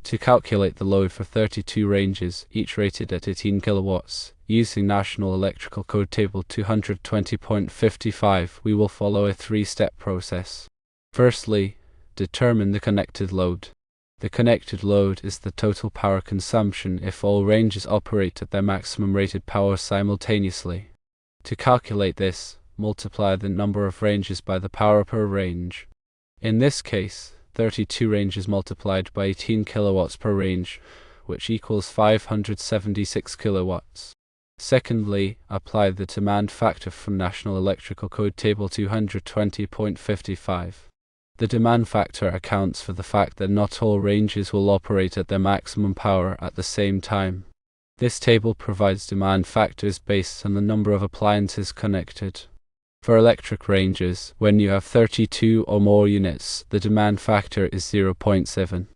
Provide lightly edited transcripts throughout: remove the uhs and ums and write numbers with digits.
To calculate the load for 32 ranges, each rated at 18 kilowatts, using National Electrical Code Table 220.55, we will follow a three-step process. Firstly, determine the connected load. The connected load is the total power consumption if all ranges operate at their maximum rated power simultaneously. To calculate this, multiply the number of ranges by the power per range. In this case, 32 ranges multiplied by 18 kilowatts per range, which equals 576 kilowatts. Secondly, apply the demand factor from National Electrical Code Table 220.55. The demand factor accounts for the fact that not all ranges will operate at their maximum power at the same time. This table provides demand factors based on the number of appliances connected. For electric ranges, when you have 32 or more units, the demand factor is 0.7.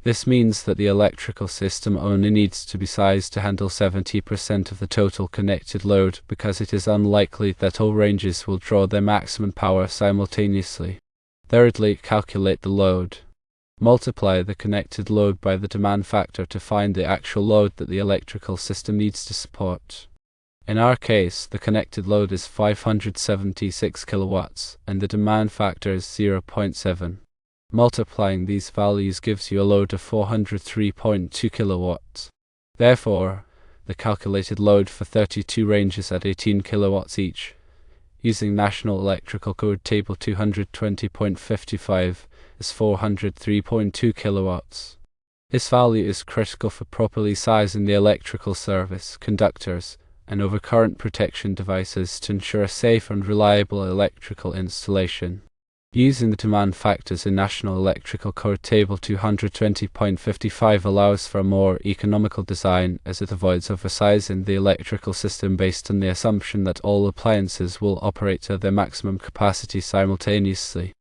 This means that the electrical system only needs to be sized to handle 70% of the total connected load because it is unlikely that all ranges will draw their maximum power simultaneously. Thirdly, calculate the load. Multiply the connected load by the demand factor to find the actual load that the electrical system needs to support. In our case, the connected load is 576 kilowatts, and the demand factor is 0.7. Multiplying these values gives you a load of 403.2 kilowatts. Therefore, the calculated load for 32 ranges at 18 kilowatts each, using National Electrical Code Table 220.55, is 403.2 kilowatts. This value is critical for properly sizing the electrical service, conductors, and overcurrent protection devices to ensure a safe and reliable electrical installation. Using the demand factors in National Electrical Code Table 220.55 allows for a more economical design, as it avoids oversizing the electrical system based on the assumption that all appliances will operate at their maximum capacity simultaneously.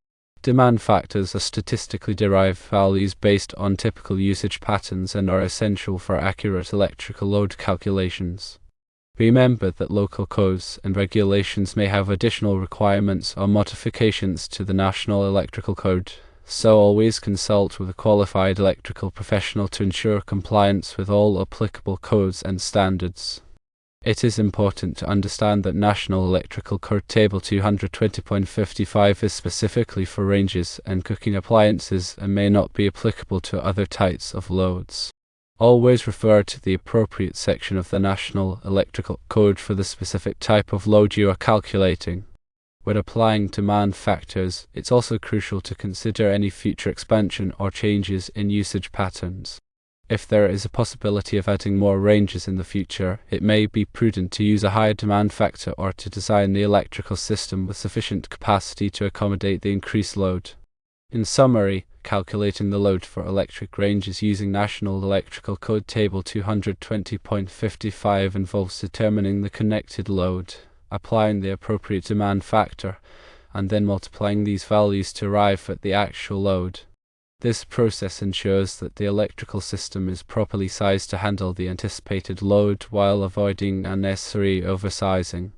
Demand factors are statistically derived values based on typical usage patterns and are essential for accurate electrical load calculations. Remember that local codes and regulations may have additional requirements or modifications to the National Electrical Code, so always consult with a qualified electrical professional to ensure compliance with all applicable codes and standards. It is important to understand that National Electrical Code Table 220.55 is specifically for ranges and cooking appliances and may not be applicable to other types of loads. Always refer to the appropriate section of the National Electrical Code for the specific type of load you are calculating. When applying demand factors, it's also crucial to consider any future expansion or changes in usage patterns. If there is a possibility of adding more ranges in the future, it may be prudent to use a higher demand factor or to design the electrical system with sufficient capacity to accommodate the increased load. In summary, calculating the load for electric ranges using National Electrical Code Table 220.55 involves determining the connected load, applying the appropriate demand factor, and then multiplying these values to arrive at the actual load. This process ensures that the electrical system is properly sized to handle the anticipated load while avoiding unnecessary oversizing.